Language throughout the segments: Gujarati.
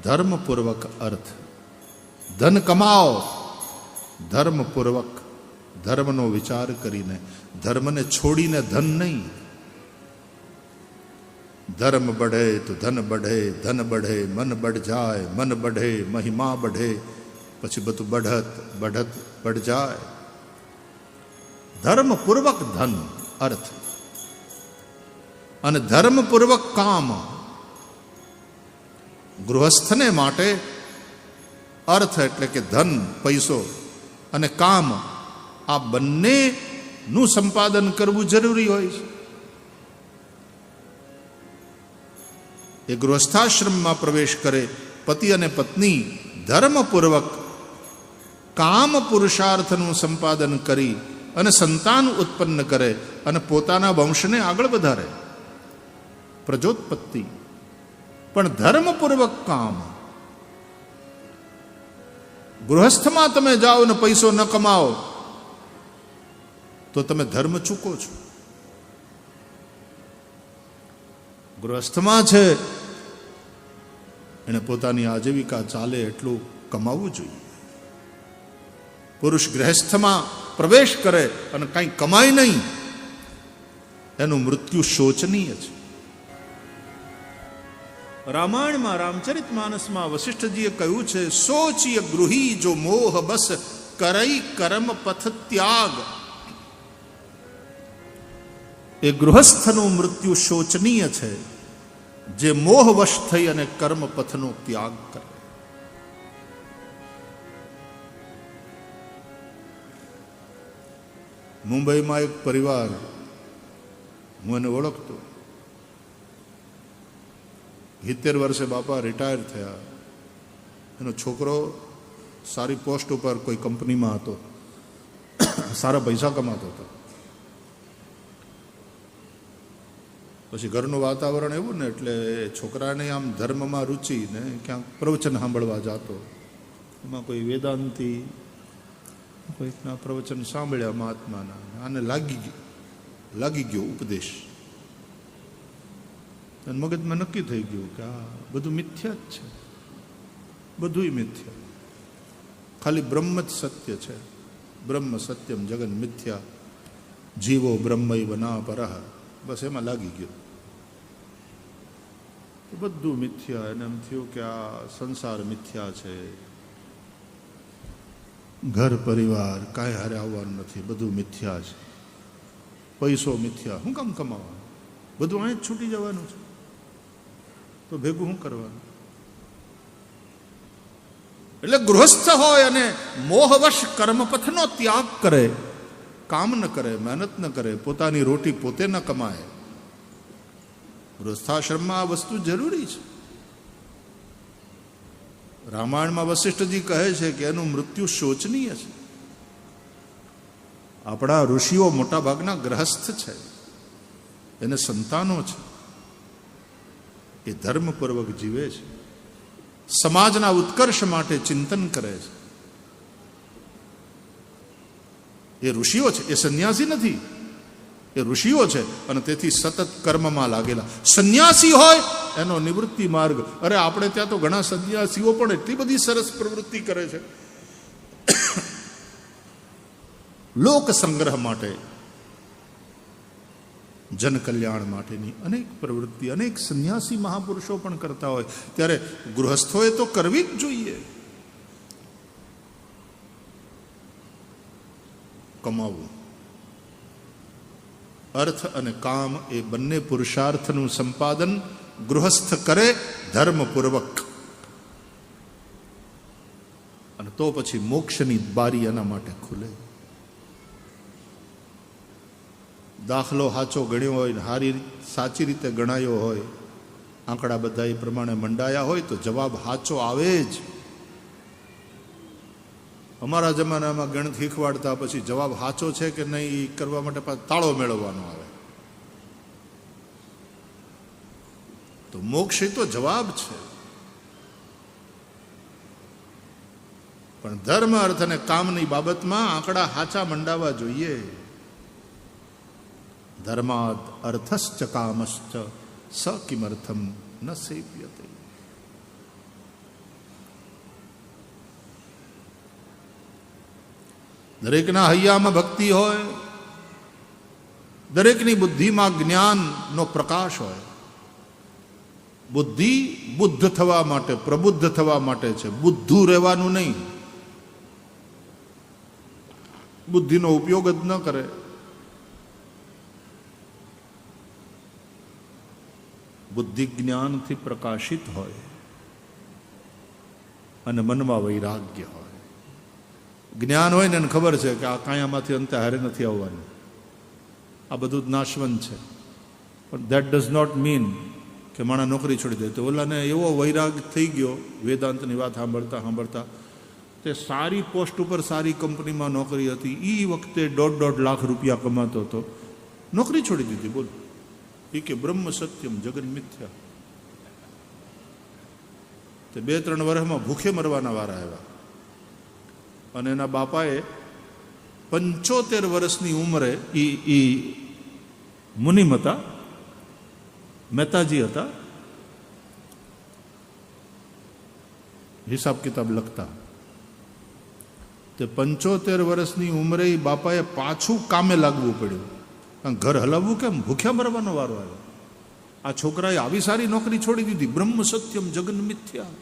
ધર્મપૂર્વક અર્થ. ધન કમાઓ ધર્મપૂર્વક, ધર્મનો વિચાર કરીને, ધર્મને છોડીને ધન નહીં. ધર્મ बढ़े તો ધન बढ़े, ધન बढ़े મન बढ़ જાય, મન बढ़े મહિમા बढ़े, પછી બધું बढ़त बढ़त बढ़ જાય. ધર્મપૂર્વક ધન અર્થ અને ધર્મપૂર્વક કામ. ગૃહસ્થને માટે અર્થ એટલે કે ધન પૈસો અને કામ, આ બંનેનું સંપાદન કરવું જરૂરી હોય છે. એ ગૃહસ્થાશ્રમમાં પ્રવેશ કરે, પતિ અને પત્ની ધર્મપૂર્વક કામ પુરુષાર્થનું સંપાદન કરી અને સંતાન ઉત્પન્ન કરે અને પોતાના વંશને આગળ વધારે, પ્રજોત્પત્તિ. પણ ધર્મપૂર્વક કામ. ગૃહસ્થમાં તમે જાઓ ને પૈસો ન કમાઓ તો તમે ધર્મ ચૂકો છો. ગૃહસ્થમાં છે એને પોતાની આજીવિકા ચાલે એટલું કમાવવું જોઈએ. પુરુષ ગૃહસ્થમાં પ્રવેશ કરે અને કંઈ કમાય નહીં, એનું મૃત્યુ શોચનીય છે. રામાયણમાં રામચરિતમાનસમાં વશિષ્ઠજીએ કહ્યું છે, સોચિય ગૃહી જો મોહ બસ કરઈ કર્મ પથ ત્યાગ. એ ગૃહસ્થનું મૃત્યુ શોચનીય છે જે મોહવશ થઈ અને કર્મ પથનો ત્યાગ કરે. મુંબઈમાં એક પરિવાર, હું એને ઓળખતો, 70 વર્ષે બાપા રિટાયર થયા. એનો છોકરો સારી પોસ્ટ ઉપર કોઈ કંપનીમાં હતો, સારા પૈસા કમાતો હતો. પછી ઘરનું વાતાવરણ એવું ને એટલે છોકરાને આમ ધર્મમાં રુચિ ને ક્યાંક પ્રવચન સાંભળવા જતો. એમાં કોઈ વેદાંતિ કોઈકના પ્રવચન સાંભળ્યા મહાત્માના, આને લાગી ગયો ઉપદેશ. અને મગજમાં નક્કી થઈ ગયું કે આ બધું મિથ્યા જ છે, બધું મિથ્યા, ખાલી બ્રહ્મ જ સત્ય છે. બ્રહ્મ સત્યમ જગન મિથ્યા, જીવો બ્રહ્મૈવ ના પરહ. બસ એમાં લાગી ગયો. બધું મિથ્યા. એને એમ થયું કે આ સંસાર મિથ્યા છે, ઘર પરિવાર કાંઈ હારે આવવાનું નથી, બધું મિથ્યા છે. પૈસો મિથ્યા, હું કામ કમાવાનું, બધું અહીં જ છૂટી જવાનું છે, તો ભેગું શું કરવાનું? એટલે ગૃહસ્થ હોય અને મોહવશ કર્મપથનો ત્યાગ કરે, કામ ન કરે, મહેનત ન કરે, પોતાની રોટી પોતે ન કમાય. ગૃહસ્થાશ્રમમાં આ વસ્તુ જરૂરી છે. રામાયણમાં વશિષ્ઠજી કહે છે કે એનું મૃત્યુ શોચનીય છે. આપણા ઋષિઓ મોટાભાગના ગ્રહસ્થ છે, એને સંતાનો છે, એ ધર્મપૂર્વક જીવે છે, સમાજના ઉત્કર્ષ માટે ચિંતન કરે છે. એ ઋષિઓ છે, એ સંન્યાસી નથી, એ ઋષિઓ છે અને તેથી સતત કર્મમાં લાગેલા. સંન્યાસી હોય એનો નિવૃત્તિ માર્ગ. અરે આપણે ત્યાં તો ઘણા સંન્યાસીઓ પણ એટલી બધી સરસ પ્રવૃત્તિ કરે છે, લોક સંગ્રહ માટે, જન કલ્યાણ માટેની અનેક પ્રવૃત્તિ અનેક સંન્યાસી મહાપુરુષો પણ કરતા હોય. ત્યારે ગૃહસ્થોએ તો કરવી જ જોઈએ. કમાવું, અર્થ અને કામ એ બંને પુરુષાર્થનું સંપાદન ગૃહસ્થ કરે ધર્મપૂર્વક, અને તો પછી મોક્ષની બારી એના માટે ખુલે. દાખલો સાચો ગણ્યો હોય, સારી સાચી રીતે ગણાયો હોય, આંકડા બધા એ પ્રમાણે મંડાયા હોય તો જવાબ સાચો આવે જ. અમારા જમાનામાં ગણિત શીખવાડતા પછી જવાબ સાચો છે કે નહીં એ કરવા માટે તાળો મેળવવાનો આવે. તો મોક્ષ એ તો જવાબ છે. પણ ધર્મ, અર્થ અને કામની બાબતમાં આંકડા સાચા મંડાવા જોઈએ. ધર્માદ અર્થશ્ચ કામશ્ચ સ કિમર્થમ ન સેવ્યતે. દરેકના હૈયામાં ભક્તિ હોય, દરેકની બુદ્ધિમાં જ્ઞાનનો પ્રકાશ હોય. બુદ્ધિ બુદ્ધ થવા માટે, પ્રબુદ્ધ થવા માટે છે, બુદ્ધું રહેવાનું નહીં. બુદ્ધિનો ઉપયોગ જ ન કરે. બુદ્ધિ જ્ઞાનથી પ્રકાશિત હોય અને મનમાં વૈરાગ્ય હોય. જ્ઞાન હોય ને એને ખબર છે કે આ કાયામાંથી અંતે હારે નથી આવવાનું, આ બધું જ નાશવંત છે. પણ દેટ ડઝ નોટ મીન કે માણસ નોકરી છોડી દે. તો ઓલાને એવો વૈરાગ થઈ ગયો વેદાંતની વાત સાંભળતા સાંભળતા, તે સારી પોસ્ટ ઉપર સારી કંપનીમાં નોકરી હતી, એ વખતે 1.5 લાખ રૂપિયા કમાતો હતો, નોકરી છોડી દીધી. બોલ, એ કે બ્રહ્મ સત્યમ જગન મિથ્યા. તે 2-3 વર્ષમાં ભૂખે મરવાના વારા આવ્યા. અને એના બાપાએ 75 વર્ષની ઉંમરે, એ મુનિમ હતા, મહેતાજી હતા, હિસાબ કિતાબ લખતા. તે 75 વર્ષની ઉંમરે બાપાએ પાછું કામે લાગવું પડ્યું. કારણ ઘર હલાવવું કેમ, ભૂખ્યા મરવાનો વારો આવ્યો. આ છોકરાએ આવી સારી નોકરી છોડી દીધી. બ્રહ્મ સત્યમ જગન મિથ્યા.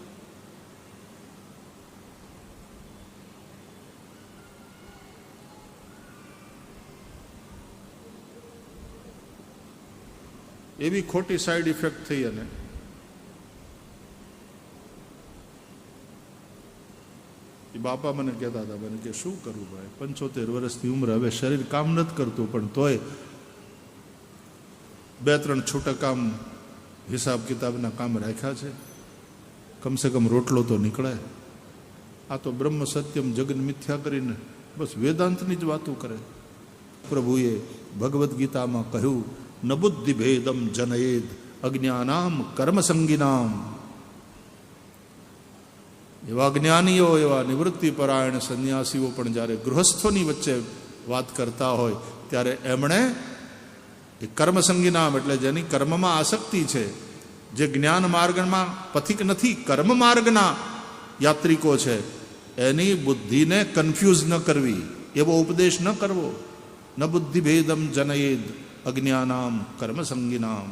એવી ખોટી સાઈડ ઇફેક્ટ થઈ. અને એ બાપા મને કહેતા હતા, મને કે શું કરવું ભાઈ, 75 વર્ષની ઉંમર, હવે શરીર કામ નથી કરતું, પણ તોય 2-3 છૂટા કામ, હિસાબ કિતાબના કામ રાખ્યા છે, કમસે કમ રોટલો તો નીકળે. આ તો બ્રહ્મ સત્યમ જગન મિથ્યા કરીને બસ વેદાંતની જ વાતો કરે. પ્રભુએ ભગવદ્ ગીતામાં કહ્યું, ન બુદ્ધિ ભેદમ જનયેદ અજ્ઞાનામ કર્મસંગીનામ. એવા જ્ઞાનીઓ, એવા નિવૃત્તિપરાયણ સંન્યાસીઓ પણ જ્યારે ગૃહસ્થોની વચ્ચે વાત કરતા હોય ત્યારે એમણે એ કર્મસંગીનામ, એટલે જેની કર્મમાં આસક્તિ છે, જે જ્ઞાન માર્ગમાં પથિક નથી, કર્મ માર્ગના યાત્રિકો છે, એની બુદ્ધિને કન્ફ્યુઝ ન કરવી, એવો ઉપદેશ ન કરવો. ન બુદ્ધિ ભેદમ જનયેદ અજ્ઞાનામ કર્મસંગીનામ.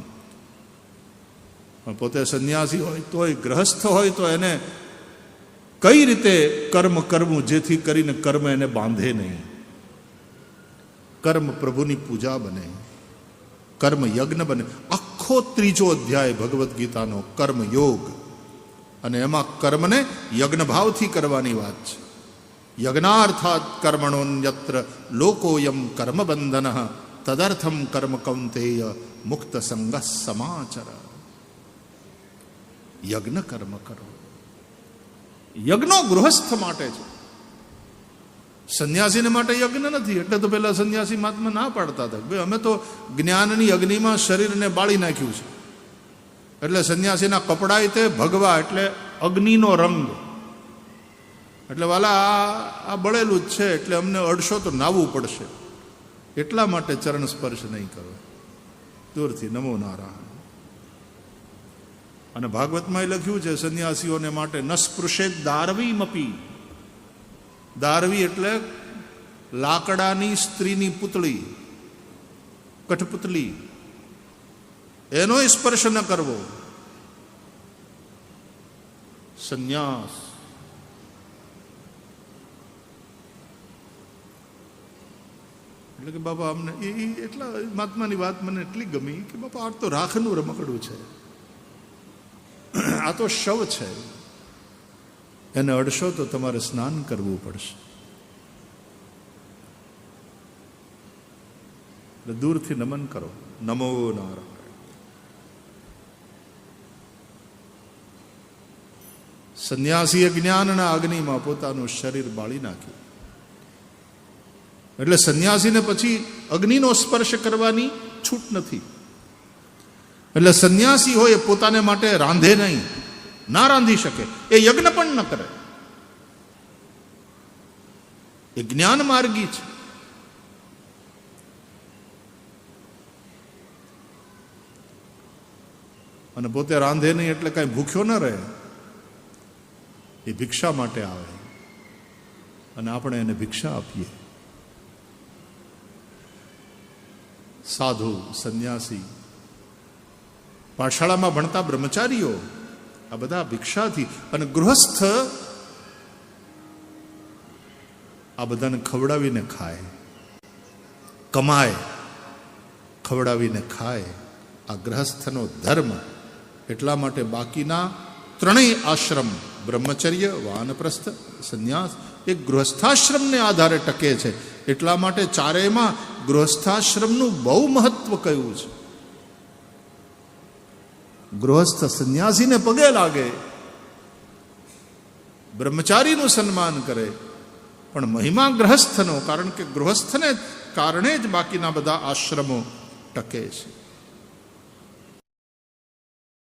પણ પોતે સંન્યાસી હોય તોય, ગ્રહસ્થ હોય તો એને કઈ રીતે કર્મ કરવું જેથી કરીને કર્મ એને બાંધે નહીં. કર્મ પ્રભુની પૂજા બને, કર્મ યજ્ઞ બને. આખો 3જો અધ્યાય ભગવદ્ ગીતાનો કર્મ યોગ, અને એમાં કર્મને યજ્ઞ ભાવથી કરવાની વાત છે. યજ્ઞાર્થાત કર્મણોન્યત્ર લોકોયમ કર્મ બંધન તદર્થમ કર્મ કૌંતેય મુક્ત સંગ સમાચર. યજ્ઞ કર્મ કરો. યજ્ઞો ગૃહસ્થ માટે છે, સંન્યાસીને માટે યજ્ઞ નથી. એટલે તો પેલા સંન્યાસી મહાત્મા ના પાડતા હતા, ભાઈ અમે તો જ્ઞાનની અગ્નિમાં શરીરને બાળી નાખ્યું છે, એટલે સંન્યાસીના કપડાય તે ભગવા, એટલે અગ્નિનો રંગ. એટલે વાલા આ બળેલું જ છે, એટલે અમને અડશો તો નાવું પડશે, એટલા માટે ચરણ સ્પર્શ નહીં કરો, દૂરથી નમો નારાયણ. અને ભાગવતમાં એ લખ્યું છે સંન્યાસીઓને માટે, ન સ્પૃશેત દારવીમપી. દારવી એટલે લાકડાની સ્ત્રીની પુતળી, કઠપુતલી, એનો સ્પર્શ ન કરવો. સંન્યાસ એટલે કે બાપા અમને એટલા મહાત્માની વાત મને એટલી ગમી કે બાપા આ તો રાખનું રમકડું છે, આ તો શવ છે, એને અડશો તો તમારે સ્નાન કરવું પડશે. એટલે દૂરથી નમન કરો, નમો નારાયણ. સંન્યાસીએ જ્ઞાનના અગ્નિમાં પોતાનું શરીર બાળી નાખ્યું. એટલે સંન્યાસીને પછી અગ્નિનો સ્પર્શ કરવાની છૂટ નથી. એટલે સંન્યાસી હોય એ પોતાને માટે રાંધે નહીં, ના રાંધી શકે, એ યજ્ઞ પણ ન કરે, એ જ્ઞાન માર્ગી છે. અને પોતે રાંધે નહીં એટલે કાંઈ ભૂખ્યો ન રહે, એ ભિક્ષા માટે આવે અને આપણે એને ભિક્ષા આપીએ. સાધુ, સંન્યાસી, પાઠશાળામાં ભણતા બ્રહ્મચારીઓ, આ બધા ભિક્ષાથી, અને ગૃહસ્થ આ બધાને ખવડાવીને ખાય, કમાય, ખવડાવીને ખાય. આ ગ્રહસ્થનો ધર્મ. એટલા માટે બાકીના ત્રણેય આશ્રમ, બ્રહ્મચર્ય, વાનપ્રસ્થ, સંન્યાસ, એ ગૃહસ્થાશ્રમને આધારે ટકે છે. એટલા માટે ચારેયમાં ગૃહસ્થાશ્રમનું બહુ મહત્વ કયું છે. ગૃહસ્થ સંન્યાસીને પગે લાગે, બ્રહ્મચારીનું સન્માન કરે, પણ મહિમા ગ્રહસ્થનો, કારણ કે ગૃહસ્થને કારણે જ બાકીના બધા આશ્રમો ટકે છે.